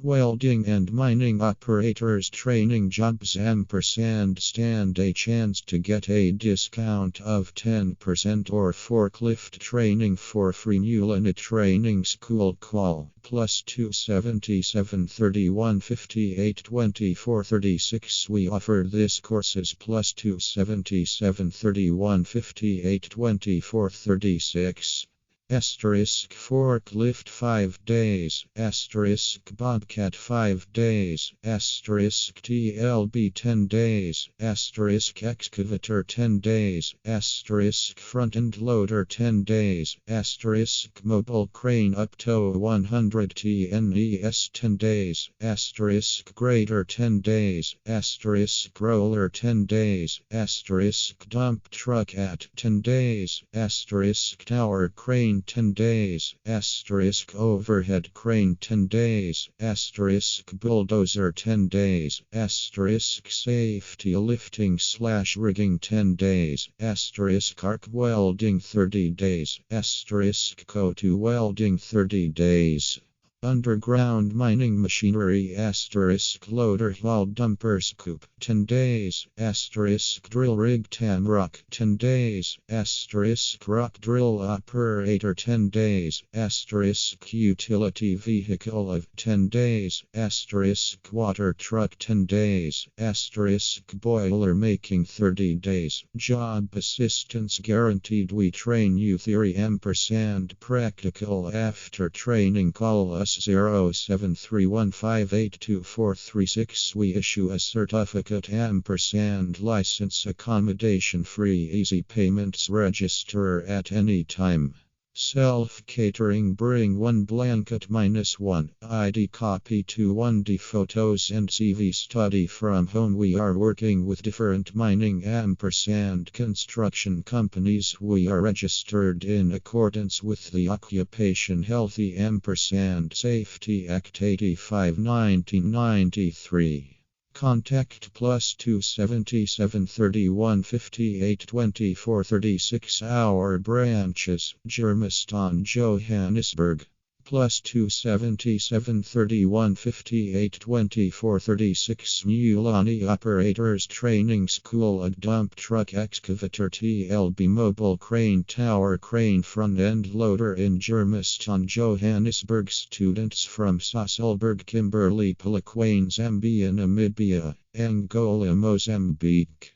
Welding and mining operators training jobs ampersand stand a chance to get a discount of 10% or forklift training for free. MulaniTraining school call +2 77 31 58 24 36. We offer this courses +2 77 31 58 24 36. Asterisk forklift 5 days, asterisk Bobcat 5 days, asterisk TLB 10 days, asterisk excavator 10 days, asterisk front end loader 10 days, asterisk mobile crane upto 100 TNES 10 days, asterisk grader 10 days, asterisk roller 10 days, asterisk dump truck at 10 days, asterisk tower crane 10 days, asterisk overhead crane 10 days, asterisk bulldozer 10 days, asterisk safety lifting / rigging 10 days, asterisk arc welding 30 days, asterisk co-to welding 30 days. Underground mining machinery asterisk loader haul dumper scoop 10 days, asterisk drill rig tamrock 10 days, asterisk rock drill operator 10 days, asterisk utility vehicle of 10 days, asterisk water truck 10 days, asterisk boiler making 30 days. Job assistance guaranteed. We train you theory ampersand practical. After training call us 0731582436. We issue a certificate ampersand license accommodation free easy payments. Register at any time. Self-catering. Bring one blanket -1 ID copy to 1D photos and CV. Study from home. We are working with different mining ampersand construction companies. We are registered in accordance with the Occupation Healthy ampersand Safety Act 85 1993. Contact +2 77 31 58 24 36. Our branches: Germiston, Johannesburg. +2 77 31 58 24 36. Mulani Operators Training School. A dump truck excavator TLB mobile crane tower crane front end loader in Germiston, Johannesburg. Students from Sasolburg, Kimberley, Polokwane, Zambia, Namibia, Angola, Mozambique.